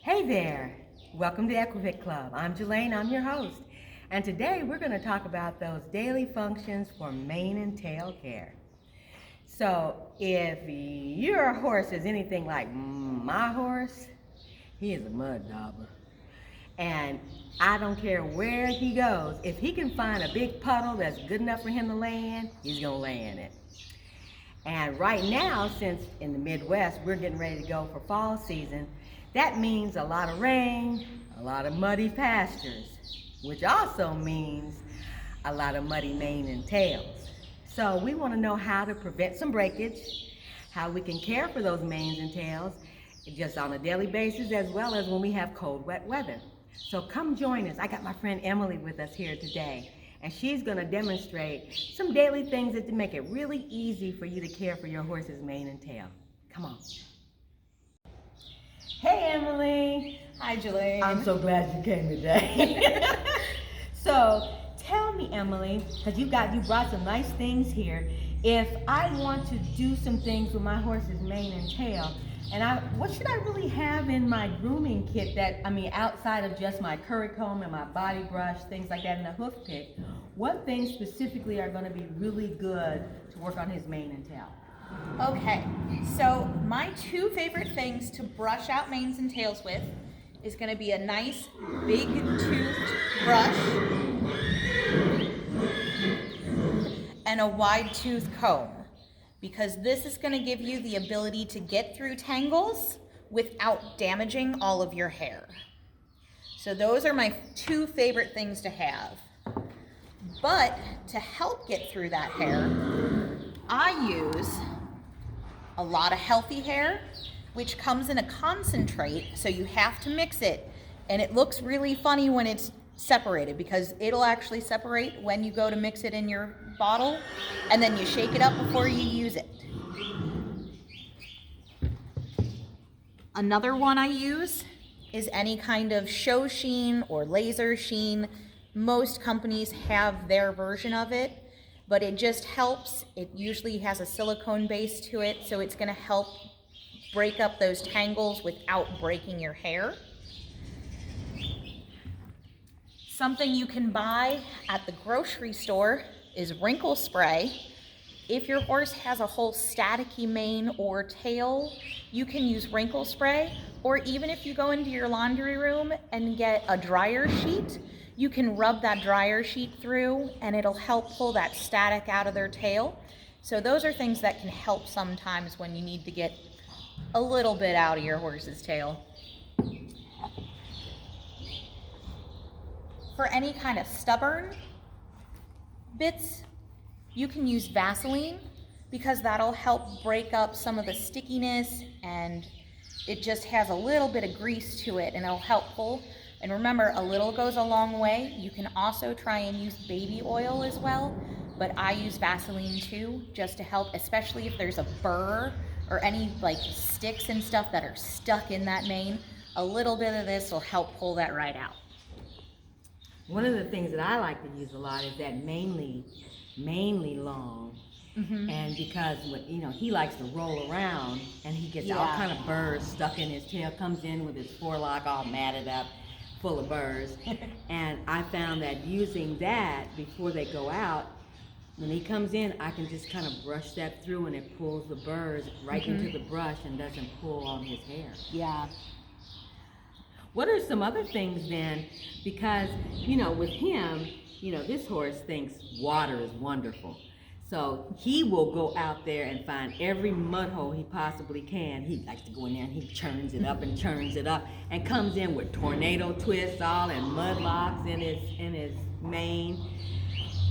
Hey there, welcome to Equefit Club. I'm Jelaine, I'm your host. And today we're going to talk about those daily functions for mane and tail care. So if your horse is anything like my horse, he is a mud dauber. And I don't care where he goes, if he can find a big puddle that's good enough for him to lay in, he's going to lay in it. And right now, since in the Midwest, we're getting ready to go for fall season, that means a lot of rain, a lot of muddy pastures, which also means a lot of muddy mane and tails. So we want to know how to prevent some breakage, how we can care for those manes and tails just on a daily basis, as well as when we have cold, wet weather. So come join us. I got my friend Emily with us here today, and she's going to demonstrate some daily things that make it really easy for you to care for your horse's mane and tail. Come on. Hey, Emily. Hi, Jelaine. I'm so glad you came today. So tell me, Emily, because you brought some nice things here. If I want to do some things with my horse's mane and tail, and what should I really have in my grooming kit outside of just my curry comb and my body brush, things like that, and the hoof pick, what things specifically are going to be really good to work on his mane and tail? Okay, so my two favorite things to brush out manes and tails with is going to be a nice big toothed brush and a wide tooth comb, because this is going to give you the ability to get through tangles without damaging all of your hair. So those are my two favorite things to have. But to help get through that hair, I use a lot of healthy hair, which comes in a concentrate, so you have to mix it. And it looks really funny when it's separated, because it'll actually separate when you go to mix it in your bottle, and then you shake it up before you use it. Another one I use is any kind of show sheen or laser sheen. Most companies have their version of it, but it just helps. It usually has a silicone base to it, so it's going to help break up those tangles without breaking your hair. Something you can buy at the grocery store is wrinkle spray. If your horse has a whole staticky mane or tail, you can use wrinkle spray, or even if you go into your laundry room and get a dryer sheet, you can rub that dryer sheet through and it'll help pull that static out of their tail. So those are things that can help sometimes when you need to get a little bit out of your horse's tail. For any kind of stubborn bits, you can use Vaseline, because that'll help break up some of the stickiness, and it just has a little bit of grease to it and it'll help pull. And remember, a little goes a long way. You can also try and use baby oil as well, but I use Vaseline too, just to help, especially if there's a burr or any like sticks and stuff that are stuck in that mane. A little bit of this will help pull that right out. One of the things that I like to use a lot is that mainly long. Mm-hmm. And because he likes to roll around and he gets all kind of burrs stuck in his tail, comes in with his forelock all matted up, full of burrs. And I found that using that before they go out, when he comes in, I can just kind of brush that through and it pulls the burrs right into the brush and doesn't pull on his hair. Yeah. What are some other things then? Because, with him, this horse thinks water is wonderful. So he will go out there and find every mud hole he possibly can. He likes to go in there and he churns it up and comes in with tornado twists all and mud locks in his mane.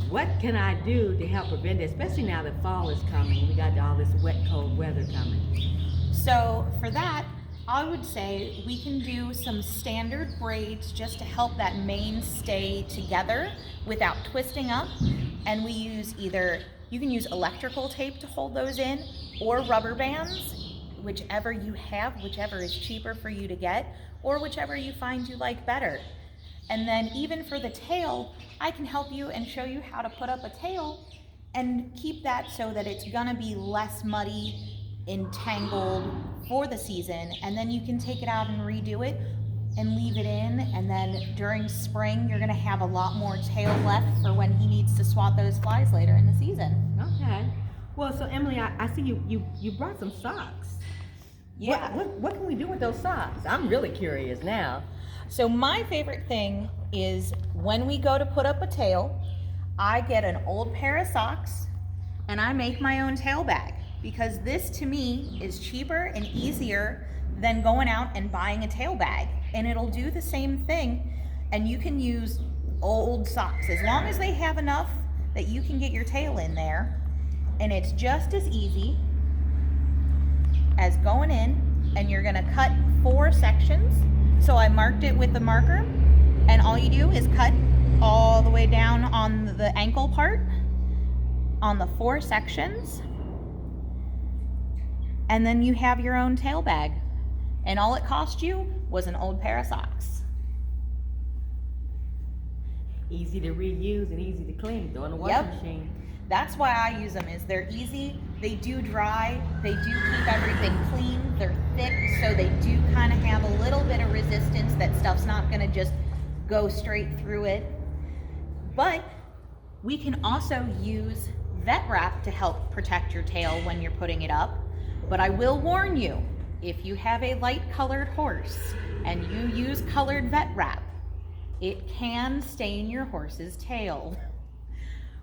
What can I do to help prevent it, especially now that fall is coming? We got all this wet, cold weather coming. So for that, I would say we can do some standard braids just to help that mane stay together without twisting up. And we use you can use electrical tape to hold those in, or rubber bands, whichever you have, whichever is cheaper for you to get, or whichever you find you like better. And then even for the tail, I can help you and show you how to put up a tail and keep that so that it's gonna be less muddy, entangled for the season, and then you can take it out and redo it. and leave it in, and then during spring you're going to have a lot more tail left for when he needs to swat those flies later in the season. Okay. Well, so Emily, I see you brought some socks. Yeah. What can we do with those socks? I'm really curious now. So my favorite thing is when we go to put up a tail, I get an old pair of socks and I make my own tail bag, because this to me is cheaper and easier than going out and buying a tail bag, and it'll do the same thing. And you can use old socks as long as they have enough that you can get your tail in there, and it's just as easy as going in, and you're gonna cut 4 sections. So I marked it with the marker, and all you do is cut all the way down on the ankle part on the 4 sections, and then you have your own tail bag, and all it cost you was an old pair of socks. Easy to reuse and easy to clean. Throw in the washing machine. That's why I use them, is they're easy, they do dry, they do keep everything clean, they're thick, so they do kind of have a little bit of resistance, that stuff's not gonna just go straight through it. But we can also use vet wrap to help protect your tail when you're putting it up. But I will warn you, if you have a light colored horse and you use colored vet wrap, it can stain your horse's tail.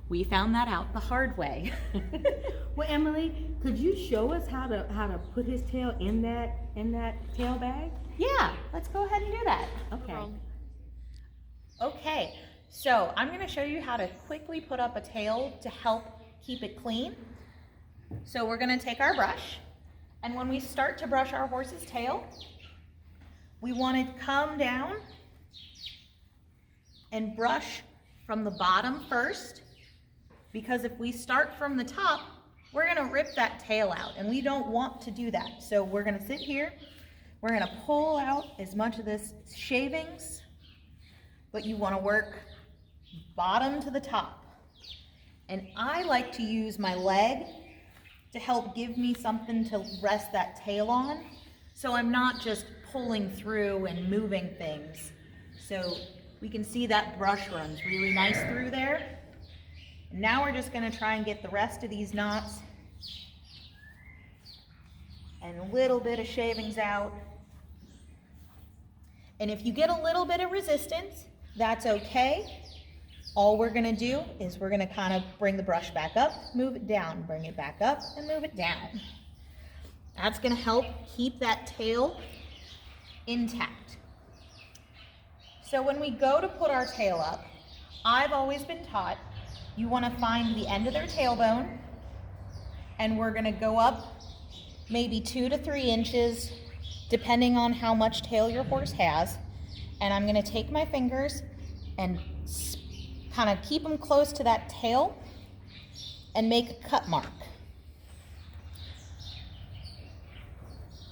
We found that out the hard way. Well, Emily, could you show us how to put his tail in that tail bag? Yeah, let's go ahead and do that. Okay. Okay, so I'm going to show you how to quickly put up a tail to help keep it clean. So we're going to take our brush, and when we start to brush our horse's tail, we want to come down and brush from the bottom first, because if we start from the top, we're going to rip that tail out, and we don't want to do that. So we're going to sit here, we're going to pull out as much of this shavings, but you want to work bottom to the top. And I like to use my leg to help give me something to rest that tail on, so I'm not just pulling through and moving things. So we can see that brush runs really nice through there. And now we're just going to try and get the rest of these knots and a little bit of shavings out. And if you get a little bit of resistance, that's okay. All we're going to do is we're going to kind of bring the brush back up, move it down, bring it back up, and move it down. That's going to help keep that tail intact. So when we go to put our tail up, I've always been taught you want to find the end of their tailbone, and we're going to go up maybe 2 to 3 inches, depending on how much tail your horse has. And I'm going to take my fingers and kind of keep them close to that tail and make a cut mark.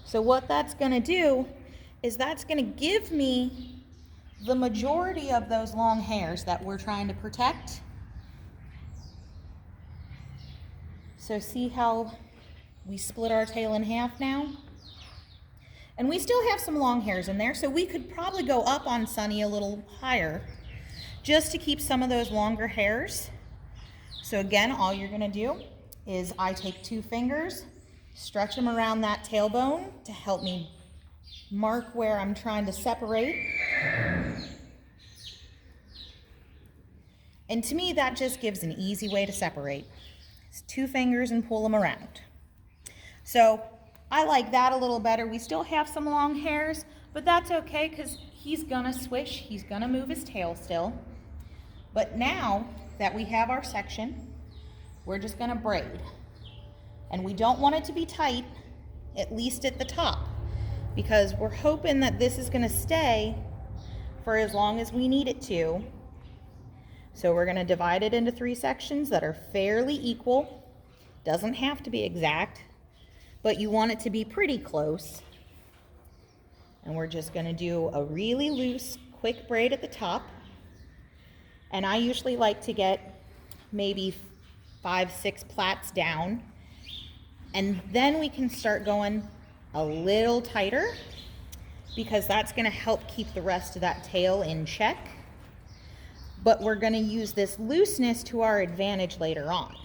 So what that's going to do is that's going to give me the majority of those long hairs that we're trying to protect. So see how we split our tail in half now? And we still have some long hairs in there, so we could probably go up on Sunny a little higher just to keep some of those longer hairs. So again, all you're gonna do is I take 2 fingers, stretch them around that tailbone to help me mark where I'm trying to separate. And to me, that just gives an easy way to separate. It's 2 fingers and pull them around. So I like that a little better. We still have some long hairs, but that's okay because he's gonna swish, he's gonna move his tail still. But now that we have our section, we're just gonna braid. And we don't want it to be tight, at least at the top, because we're hoping that this is gonna stay for as long as we need it to. So we're gonna divide it into 3 sections that are fairly equal. Doesn't have to be exact, but you want it to be pretty close. And we're just gonna do a really loose, quick braid at the top. And I usually like to get maybe 5-6 plaits down. And then we can start going a little tighter. because that's going to help keep the rest of that tail in check. But we're going to use this looseness to our advantage later on.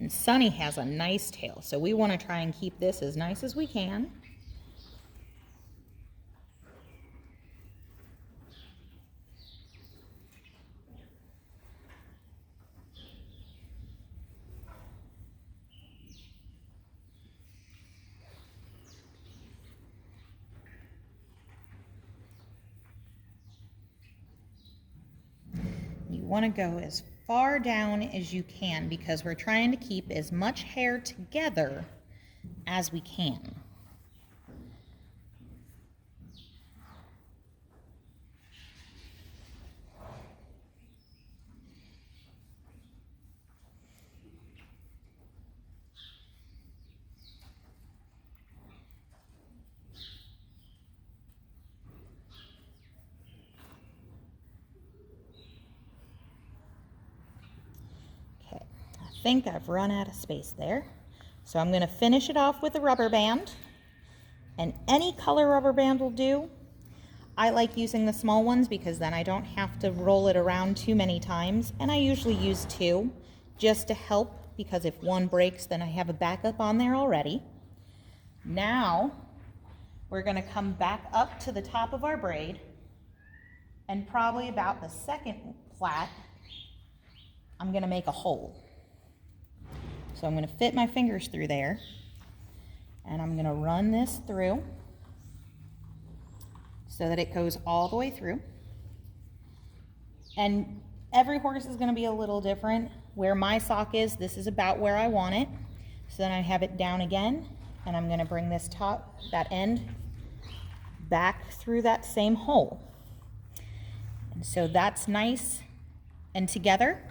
And Sunny has a nice tail, so we want to try and keep this as nice as we can. You want to go as far down as you can because we're trying to keep as much hair together as we can. I think I've run out of space there. So I'm going to finish it off with a rubber band. And any color rubber band will do. I like using the small ones because then I don't have to roll it around too many times. And I usually use 2 just to help, because if one breaks, then I have a backup on there already. Now we're going to come back up to the top of our braid, and probably about the second plait, I'm going to make a hole. So I'm going to fit my fingers through there, and I'm going to run this through so that it goes all the way through. And every horse is going to be a little different. Where my sock is, this is about where I want it. So then I have it down again, and I'm going to bring this that end back through that same hole. And so that's nice and together.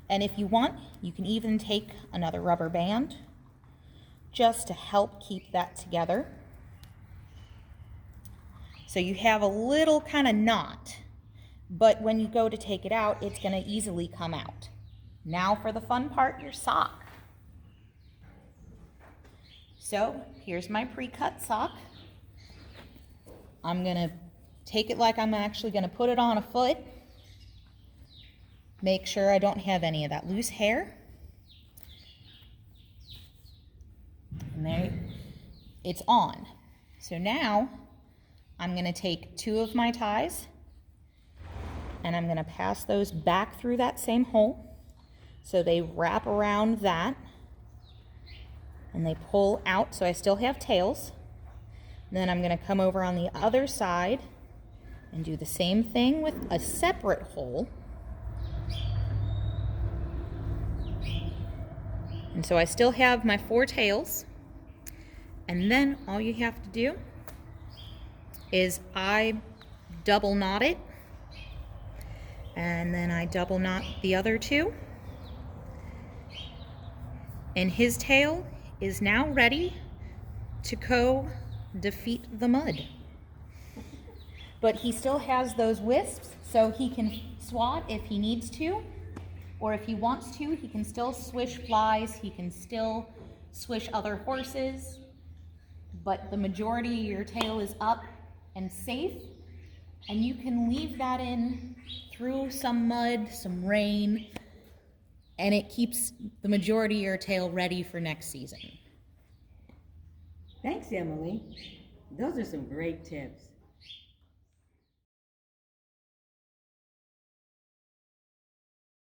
And if you want, you can even take another rubber band just to help keep that together. So you have a little kind of knot, but when you go to take it out, it's going to easily come out. Now for the fun part, your sock. So here's my pre-cut sock. I'm going to take it like I'm actually going to put it on a foot. Make sure I don't have any of that loose hair. And there, it's on. So now I'm going to take 2 of my ties and I'm going to pass those back through that same hole so they wrap around that and they pull out so I still have tails. And then I'm going to come over on the other side and do the same thing with a separate hole. And so I still have my 4 tails, and then all you have to do is I double knot it, and then I double knot the other 2, and his tail is now ready to go defeat the mud. But he still has those wisps, so he can swat if he needs to. Or if he wants to, he can still swish flies, he can still swish other horses, but the majority of your tail is up and safe, and you can leave that in through some mud, some rain, and it keeps the majority of your tail ready for next season. Thanks, Emily. Those are some great tips.